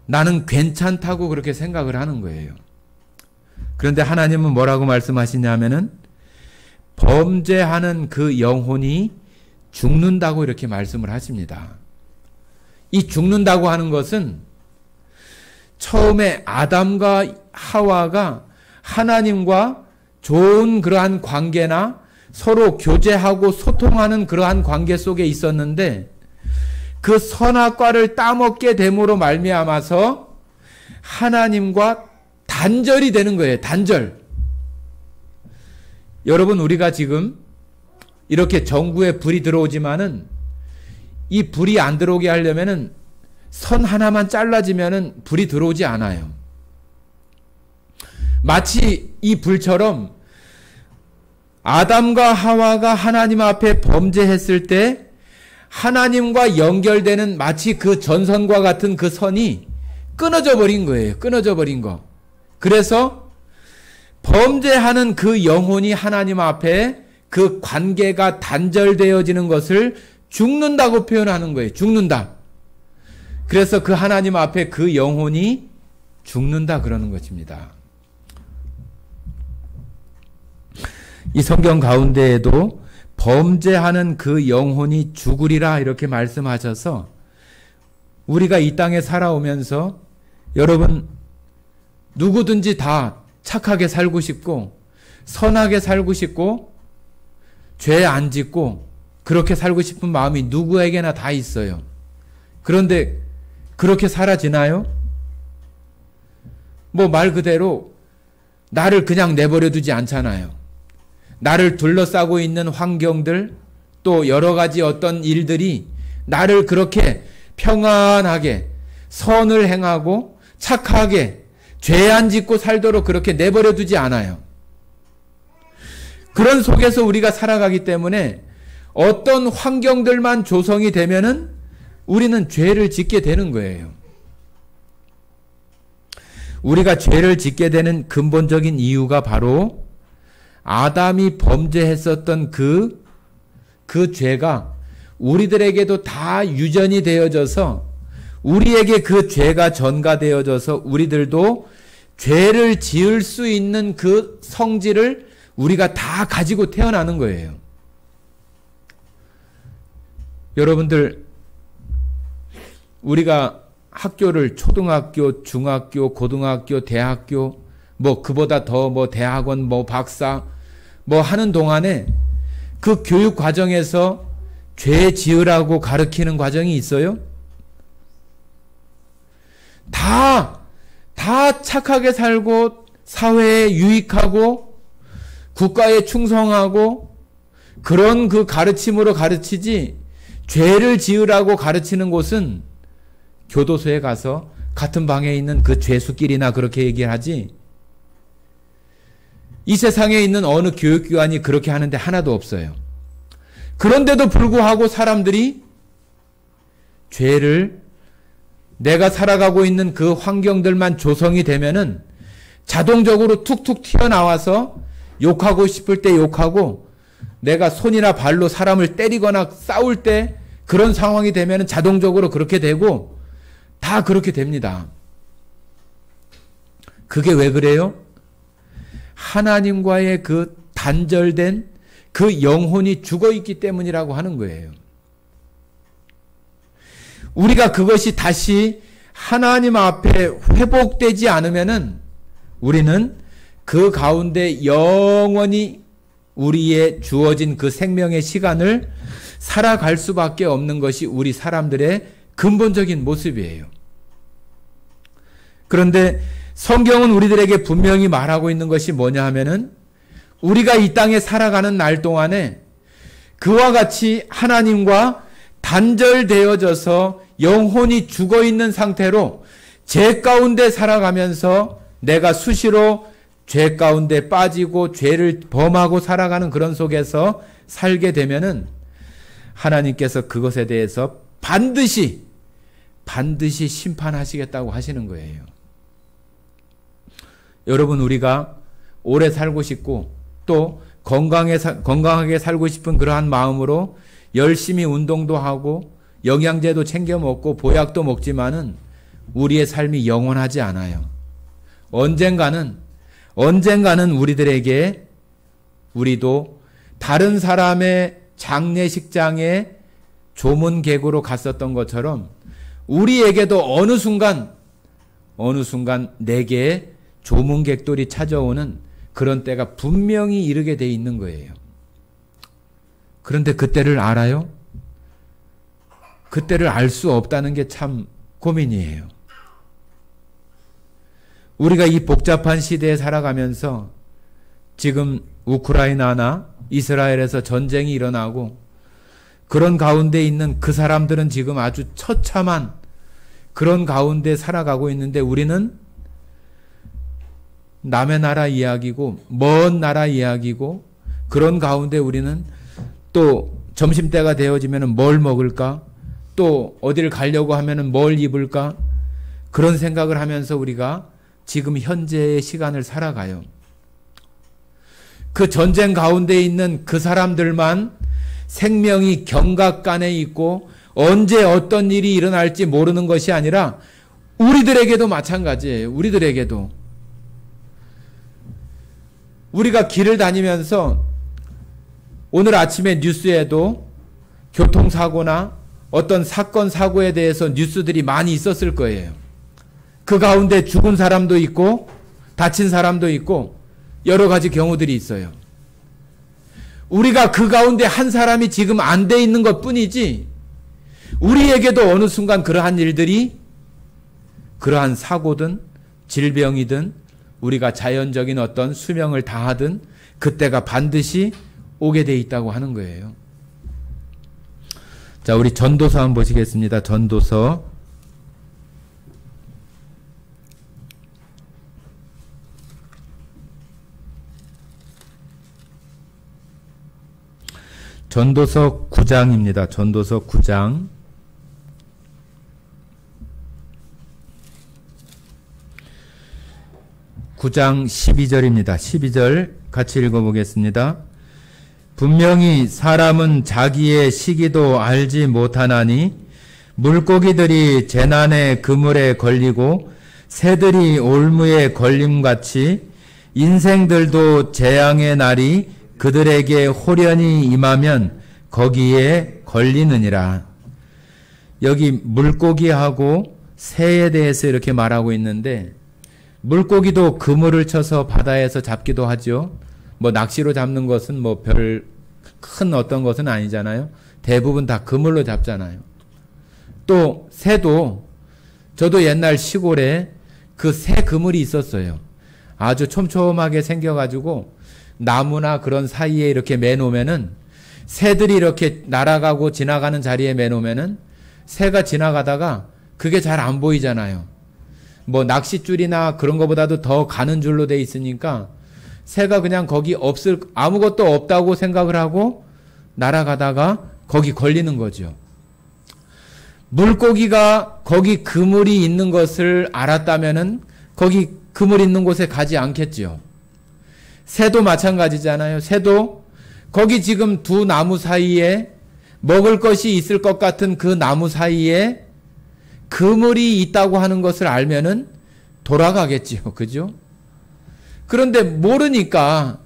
나는 괜찮다고 그렇게 생각을 하는 거예요. 그런데 하나님은 뭐라고 말씀하시냐면은 범죄하는 그 영혼이 죽는다고 이렇게 말씀을 하십니다. 이 죽는다고 하는 것은 처음에 아담과 하와가 하나님과 좋은 그러한 관계나 서로 교제하고 소통하는 그러한 관계 속에 있었는데 그 선악과를 따먹게 됨으로 말미암아서 하나님과 단절이 되는 거예요. 단절. 여러분, 우리가 지금 이렇게 전구에 불이 들어오지만은 이 불이 안 들어오게 하려면은 선 하나만 잘라지면은 불이 들어오지 않아요. 마치 이 불처럼 아담과 하와가 하나님 앞에 범죄했을 때 하나님과 연결되는 마치 그 전선과 같은 그 선이 끊어져 버린 거예요. 끊어져 버린 거. 그래서 범죄하는 그 영혼이 하나님 앞에 그 관계가 단절되어지는 것을 죽는다고 표현하는 거예요. 죽는다. 그래서 그 하나님 앞에 그 영혼이 죽는다 그러는 것입니다. 이 성경 가운데에도 범죄하는 그 영혼이 죽으리라 이렇게 말씀하셔서 우리가 이 땅에 살아오면서 여러분 누구든지 다 착하게 살고 싶고 선하게 살고 싶고 죄 안 짓고 그렇게 살고 싶은 마음이 누구에게나 다 있어요. 그런데 그렇게 살아지나요? 뭐 말 그대로 나를 그냥 내버려 두지 않잖아요. 나를 둘러싸고 있는 환경들 또 여러 가지 어떤 일들이 나를 그렇게 평안하게 선을 행하고 착하게 죄 안 짓고 살도록 그렇게 내버려 두지 않아요. 그런 속에서 우리가 살아가기 때문에 어떤 환경들만 조성이 되면은 우리는 죄를 짓게 되는 거예요. 우리가 죄를 짓게 되는 근본적인 이유가 바로 아담이 범죄했었던 그 죄가 우리들에게도 다 유전이 되어져서 우리에게 그 죄가 전가되어져서 우리들도 죄를 지을 수 있는 그 성질을 우리가 다 가지고 태어나는 거예요. 여러분들, 우리가 학교를 초등학교, 중학교, 고등학교, 대학교, 뭐 그보다 더 뭐 대학원, 뭐 박사, 뭐 하는 동안에 그 교육 과정에서 죄 지으라고 가르치는 과정이 있어요? 다 착하게 살고 사회에 유익하고 국가에 충성하고 그런 그 가르침으로 가르치지 죄를 지으라고 가르치는 곳은 교도소에 가서 같은 방에 있는 그 죄수끼리나 그렇게 얘기하지 이 세상에 있는 어느 교육기관이 그렇게 하는데 하나도 없어요. 그런데도 불구하고 사람들이 죄를 내가 살아가고 있는 그 환경들만 조성이 되면은 자동적으로 툭툭 튀어나와서 욕하고 싶을 때 욕하고 내가 손이나 발로 사람을 때리거나 싸울 때 그런 상황이 되면은 자동적으로 그렇게 되고 다 그렇게 됩니다. 그게 왜 그래요? 하나님과의 그 단절된 그 영혼이 죽어 있기 때문이라고 하는 거예요. 우리가 그것이 다시 하나님 앞에 회복되지 않으면은 우리는 그 가운데 영원히 우리의 주어진 그 생명의 시간을 살아갈 수밖에 없는 것이 우리 사람들의 근본적인 모습이에요. 그런데 성경은 우리들에게 분명히 말하고 있는 것이 뭐냐 하면은 우리가 이 땅에 살아가는 날 동안에 그와 같이 하나님과 단절되어져서 영혼이 죽어 있는 상태로 죄 가운데 살아가면서 내가 수시로 죄 가운데 빠지고 죄를 범하고 살아가는 그런 속에서 살게 되면은 하나님께서 그것에 대해서 반드시 심판하시겠다고 하시는 거예요. 여러분, 우리가 오래 살고 싶고 또 건강하게 살고 싶은 그러한 마음으로 열심히 운동도 하고 영양제도 챙겨 먹고 보약도 먹지만은 우리의 삶이 영원하지 않아요. 언젠가는 우리들에게 우리도 다른 사람의 장례식장에 조문객으로 갔었던 것처럼 우리에게도 어느 순간 내게 조문객들이 찾아오는 그런 때가 분명히 이르게 돼 있는 거예요. 그런데 그때를 알아요? 그때를 알 수 없다는 게 참 고민이에요. 우리가 이 복잡한 시대에 살아가면서 지금 우크라이나나 이스라엘에서 전쟁이 일어나고 그런 가운데 있는 그 사람들은 지금 아주 처참한 그런 가운데 살아가고 있는데 우리는 남의 나라 이야기고 먼 나라 이야기고 그런 가운데 우리는 또 점심때가 되어지면 뭘 먹을까? 또 어디를 가려고 하면 뭘 입을까? 그런 생각을 하면서 우리가 지금 현재의 시간을 살아가요. 그 전쟁 가운데 있는 그 사람들만 생명이 경각간에 있고 언제 어떤 일이 일어날지 모르는 것이 아니라 우리들에게도 마찬가지예요. 우리들에게도. 우리가 길을 다니면서 오늘 아침에 뉴스에도 교통사고나 어떤 사건, 사고에 대해서 뉴스들이 많이 있었을 거예요. 그 가운데 죽은 사람도 있고 다친 사람도 있고 여러 가지 경우들이 있어요. 우리가 그 가운데 한 사람이 지금 안 돼 있는 것 뿐이지 우리에게도 어느 순간 그러한 일들이 그러한 사고든 질병이든 우리가 자연적인 어떤 수명을 다하든 그때가 반드시 오게 돼 있다고 하는 거예요. 자, 우리 전도서 한번 보시겠습니다. 전도서 9장입니다. 전도서 9장. 9장 12절입니다. 12절 같이 읽어보겠습니다. 분명히 사람은 자기의 시기도 알지 못하나니 물고기들이 재난의 그물에 걸리고 새들이 올무에 걸림같이 인생들도 재앙의 날이 그들에게 홀연히 임하면 거기에 걸리느니라. 여기 물고기하고 새에 대해서 이렇게 말하고 있는데 물고기도 그물을 쳐서 바다에서 잡기도 하죠. 뭐 낚시로 잡는 것은 뭐 별 큰 어떤 것은 아니잖아요. 대부분 다 그물로 잡잖아요. 또 새도 저도 옛날 시골에 그 새 그물이 있었어요. 아주 촘촘하게 생겨가지고 나무나 그런 사이에 이렇게 매놓으면은 새들이 이렇게 날아가고 지나가는 자리에 매놓으면은 새가 지나가다가 그게 잘 안 보이잖아요. 뭐 낚싯줄이나 그런 것보다도 더 가는 줄로 돼 있으니까 새가 그냥 거기 아무것도 없다고 생각을 하고 날아가다가 거기 걸리는 거죠. 물고기가 거기 그물이 있는 것을 알았다면은 거기 그물 있는 곳에 가지 않겠죠. 새도 마찬가지잖아요. 새도 거기 지금 두 나무 사이에 먹을 것이 있을 것 같은 그 나무 사이에 그물이 있다고 하는 것을 알면은 돌아가겠지요. 그죠? 그런데 모르니까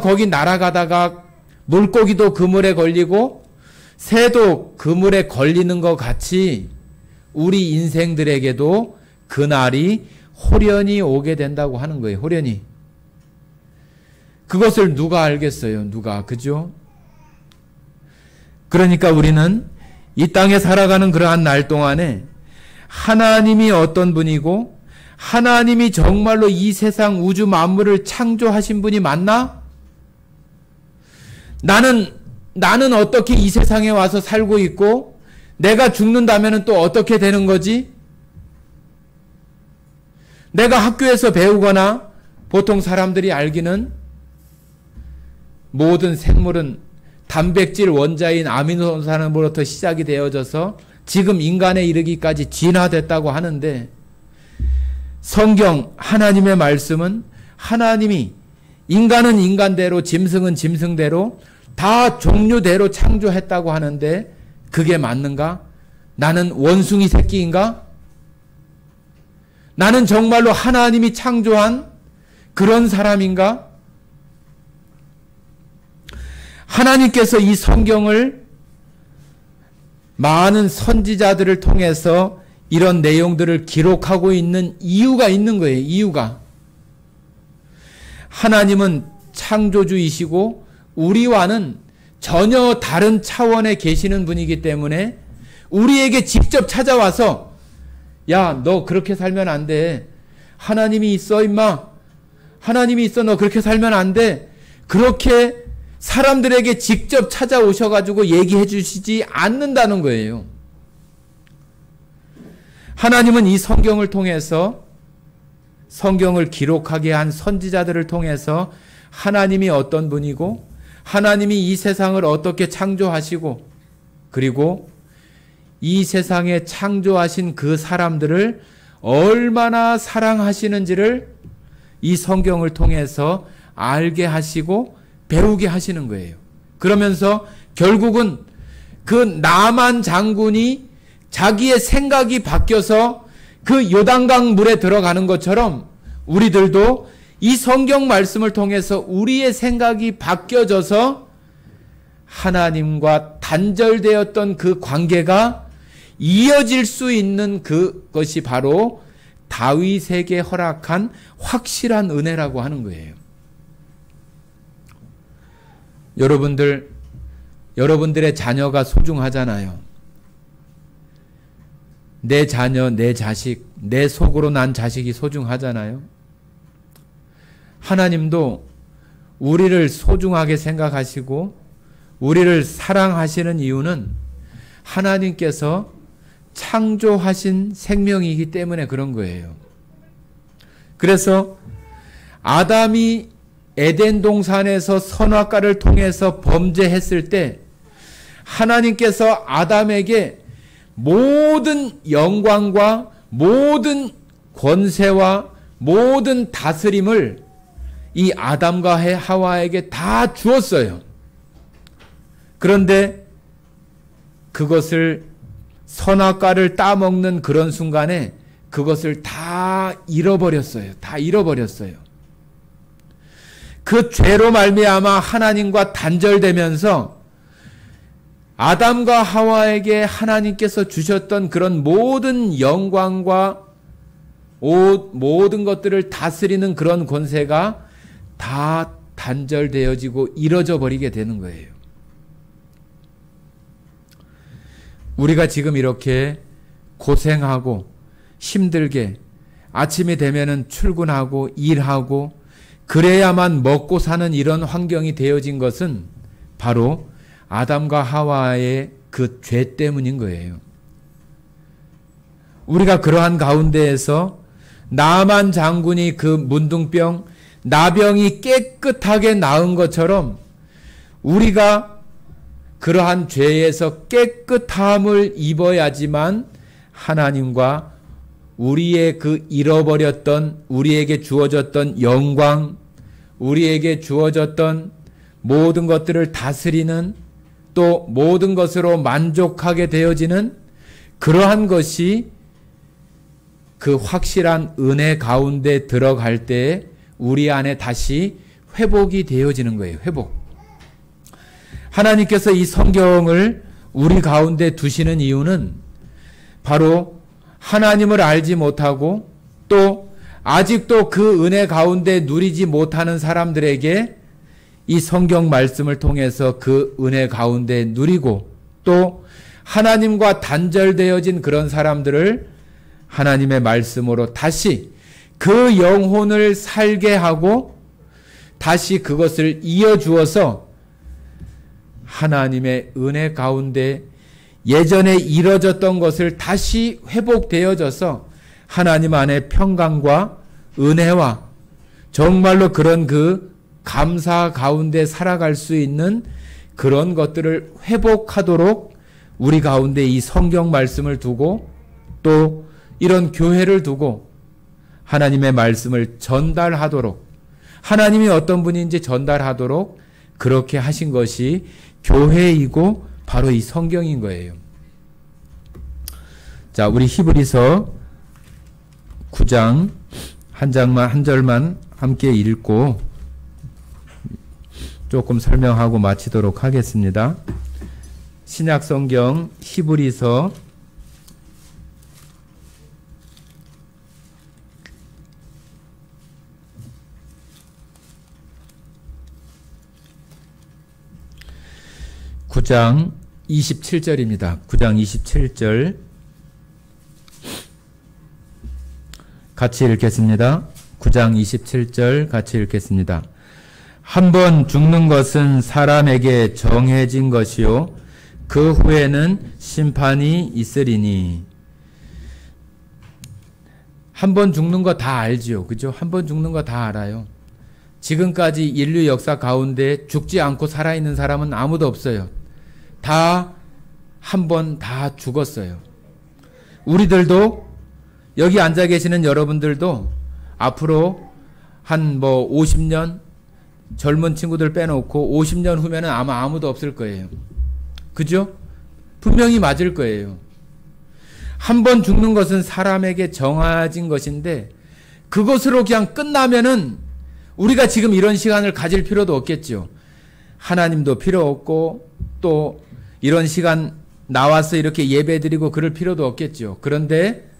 거기 날아가다가 물고기도 그물에 걸리고 새도 그물에 걸리는 것 같이 우리 인생들에게도 그날이 홀연히 오게 된다고 하는 거예요. 홀연히. 그것을 누가 알겠어요? 누가. 그죠? 그러니까 우리는 이 땅에 살아가는 그러한 날 동안에 하나님이 어떤 분이고 하나님이 정말로 이 세상 우주 만물을 창조하신 분이 맞나? 나는 어떻게 이 세상에 와서 살고 있고 내가 죽는다면 또 어떻게 되는 거지? 내가 학교에서 배우거나 보통 사람들이 알기는 모든 생물은 단백질 원자인 아미노산으로부터 시작이 되어져서 지금 인간에 이르기까지 진화됐다고 하는데 성경 하나님의 말씀은 하나님이 인간은 인간대로 짐승은 짐승대로 다 종류대로 창조했다고 하는데 그게 맞는가? 나는 원숭이 새끼인가? 나는 정말로 하나님이 창조한 그런 사람인가? 하나님께서 이 성경을 많은 선지자들을 통해서 이런 내용들을 기록하고 있는 이유가 있는 거예요. 이유가. 하나님은 창조주이시고 우리와는 전혀 다른 차원에 계시는 분이기 때문에 우리에게 직접 찾아와서 야, 너 그렇게 살면 안 돼. 하나님이 있어 임마. 하나님이 있어. 너 그렇게 살면 안 돼. 그렇게 사람들에게 직접 찾아오셔가지고 얘기해 주시지 않는다는 거예요. 하나님은 이 성경을 통해서 성경을 기록하게 한 선지자들을 통해서 하나님이 어떤 분이고 하나님이 이 세상을 어떻게 창조하시고 그리고 이 세상에 창조하신 그 사람들을 얼마나 사랑하시는지를 이 성경을 통해서 알게 하시고 배우게 하시는 거예요. 그러면서 결국은 그 나만 장군이 자기의 생각이 바뀌어서 그 요단강 물에 들어가는 것처럼 우리들도 이 성경 말씀을 통해서 우리의 생각이 바뀌어져서 하나님과 단절되었던 그 관계가 이어질 수 있는 그것이 바로 다윗에게 허락한 확실한 은혜라고 하는 거예요. 여러분들의 자녀가 소중하잖아요. 내 자녀, 내 자식, 내 속으로 난 자식이 소중하잖아요. 하나님도 우리를 소중하게 생각하시고 우리를 사랑하시는 이유는 하나님께서 창조하신 생명이기 때문에 그런 거예요. 그래서 아담이 에덴 동산에서 선악과를 통해서 범죄했을 때 하나님께서 아담에게 모든 영광과 모든 권세와 모든 다스림을 이 아담과 하와에게 다 주었어요. 그런데 그것을 선악과를 따먹는 그런 순간에 그것을 다 잃어버렸어요. 다 잃어버렸어요. 그 죄로 말미암아 하나님과 단절되면서 아담과 하와에게 하나님께서 주셨던 그런 모든 영광과 모든 것들을 다스리는 그런 권세가 다 단절되어지고 잃어져 버리게 되는 거예요. 우리가 지금 이렇게 고생하고 힘들게 아침이 되면은 출근하고 일하고 그래야만 먹고 사는 이런 환경이 되어진 것은 바로 아담과 하와의 그 죄 때문인 거예요. 우리가 그러한 가운데에서 나만 장군이 그 문둥병, 나병이 깨끗하게 나은 것처럼 우리가 그러한 죄에서 깨끗함을 입어야지만 하나님과 우리의 그 잃어버렸던, 우리에게 주어졌던 영광, 우리에게 주어졌던 모든 것들을 다스리는 또 모든 것으로 만족하게 되어지는 그러한 것이 그 확실한 은혜 가운데 들어갈 때 우리 안에 다시 회복이 되어지는 거예요. 회복. 하나님께서 이 성경을 우리 가운데 두시는 이유는 바로 하나님을 알지 못하고 또 아직도 그 은혜 가운데 누리지 못하는 사람들에게 이 성경 말씀을 통해서 그 은혜 가운데 누리고 또 하나님과 단절되어진 그런 사람들을 하나님의 말씀으로 다시 그 영혼을 살게 하고 다시 그것을 이어주어서 하나님의 은혜 가운데 예전에 이뤄졌던 것을 다시 회복되어져서 하나님 안에 평강과 은혜와 정말로 그런 그 감사 가운데 살아갈 수 있는 그런 것들을 회복하도록 우리 가운데 이 성경 말씀을 두고 또 이런 교회를 두고 하나님의 말씀을 전달하도록 하나님이 어떤 분인지 전달하도록 그렇게 하신 것이 교회이고 바로 이 성경인 거예요. 자, 우리 히브리서 9장 한 절만 함께 읽고 조금 설명하고 마치도록 하겠습니다. 신약 성경 히브리서 9장 27절입니다. 9장 27절 같이 읽겠습니다. 9장 27절 같이 읽겠습니다. 한 번 죽는 것은 사람에게 정해진 것이요 그 후에는 심판이 있으리니. 한 번 죽는 거 다 알지요. 그죠? 한 번 죽는 거 다 알아요. 지금까지 인류 역사 가운데 죽지 않고 살아있는 사람은 아무도 없어요. 다 한 번 다 죽었어요. 우리들도 여기 앉아 계시는 여러분들도 앞으로 한 50년 젊은 친구들 빼놓고 50년 후면은 아마 아무도 없을 거예요. 그죠? 분명히 맞을 거예요. 한 번 죽는 것은 사람에게 정해진 것인데 그것으로 그냥 끝나면은 우리가 지금 이런 시간을 가질 필요도 없겠죠. 하나님도 필요 없고 또 이런 시간 나와서 이렇게 예배드리고 그럴 필요도 없겠죠. 그런데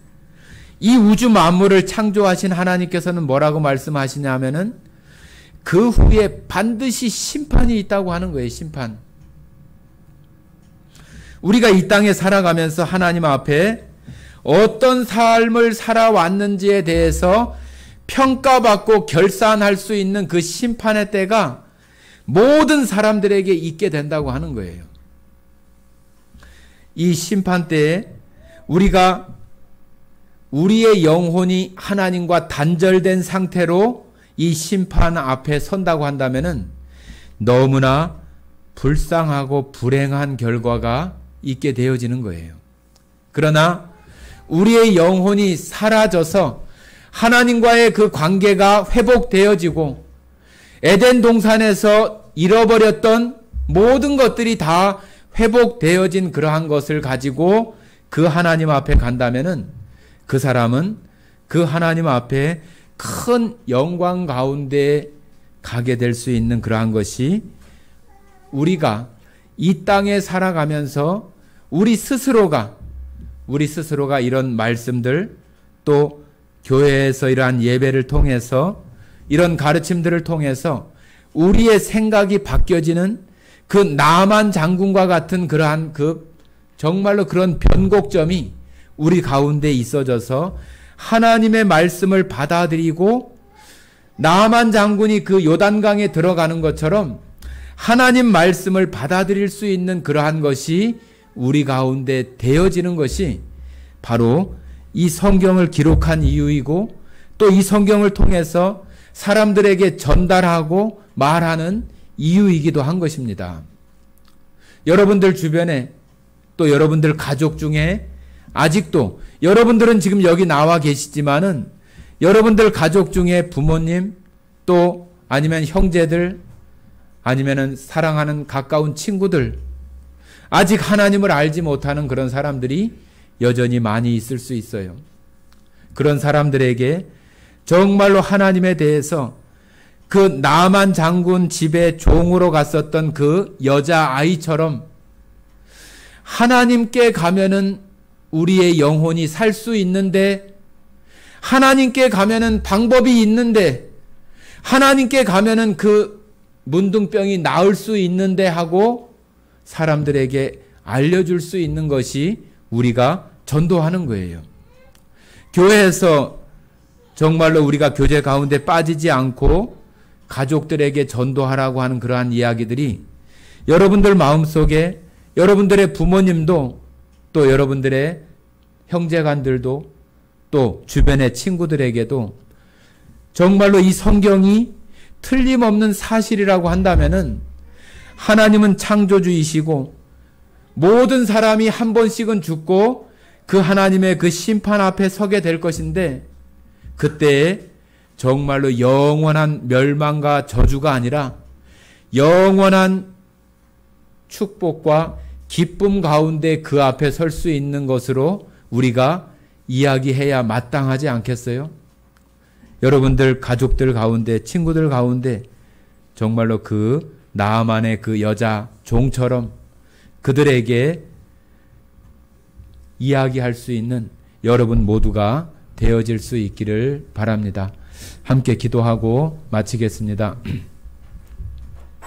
이 우주 만물을 창조하신 하나님께서는 뭐라고 말씀하시냐면은 그 후에 반드시 심판이 있다고 하는 거예요. 심판. 우리가 이 땅에 살아가면서 하나님 앞에 어떤 삶을 살아왔는지에 대해서 평가받고 결산할 수 있는 그 심판의 때가 모든 사람들에게 있게 된다고 하는 거예요. 이 심판 때에 우리가 우리의 영혼이 하나님과 단절된 상태로 이 심판 앞에 선다고 한다면은 너무나 불쌍하고 불행한 결과가 있게 되어지는 거예요. 그러나 우리의 영혼이 사라져서 하나님과의 그 관계가 회복되어지고 에덴 동산에서 잃어버렸던 모든 것들이 다 회복되어진 그러한 것을 가지고 그 하나님 앞에 간다면은 그 사람은 그 하나님 앞에 큰 영광 가운데 가게 될 수 있는 그러한 것이 우리가 이 땅에 살아가면서 우리 스스로가 이런 말씀들 또 교회에서 이러한 예배를 통해서 이런 가르침들을 통해서 우리의 생각이 바뀌어지는 그 나만 장군과 같은 그러한 정말로 그런 변곡점이 우리 가운데 있어져서 하나님의 말씀을 받아들이고 나만 장군이 그 요단강에 들어가는 것처럼 하나님 말씀을 받아들일 수 있는 그러한 것이 우리 가운데 되어지는 것이 바로 이 성경을 기록한 이유이고 또 이 성경을 통해서 사람들에게 전달하고 말하는 이유이기도 한 것입니다. 여러분들 주변에 또 여러분들 가족 중에 아직도 여러분들은 지금 여기 나와 계시지만은 여러분들 가족 중에 부모님 또 아니면 형제들 아니면은 사랑하는 가까운 친구들 아직 하나님을 알지 못하는 그런 사람들이 여전히 많이 있을 수 있어요. 그런 사람들에게 정말로 하나님에 대해서 그 나만 장군 집에 종으로 갔었던 그 여자아이처럼 하나님께 가면은 우리의 영혼이 살 수 있는데 하나님께 가면은 방법이 있는데 하나님께 가면은 그 문둥병이 나을 수 있는데 하고 사람들에게 알려줄 수 있는 것이 우리가 전도하는 거예요. 교회에서 정말로 우리가 교제 가운데 빠지지 않고 가족들에게 전도하라고 하는 그러한 이야기들이 여러분들 마음속에 여러분들의 부모님도 또 여러분들의 형제간들도 또 주변의 친구들에게도 정말로 이 성경이 틀림없는 사실이라고 한다면은 하나님은 창조주이시고 모든 사람이 한 번씩은 죽고 그 하나님의 그 심판 앞에 서게 될 것인데 그때에 정말로 영원한 멸망과 저주가 아니라 영원한 축복과 기쁨 가운데 그 앞에 설 수 있는 것으로 우리가 이야기해야 마땅하지 않겠어요? 여러분들 가족들 가운데 친구들 가운데 정말로 그 나아만의 그 여자 종처럼 그들에게 이야기할 수 있는 여러분 모두가 되어질 수 있기를 바랍니다. 함께 기도하고 마치겠습니다.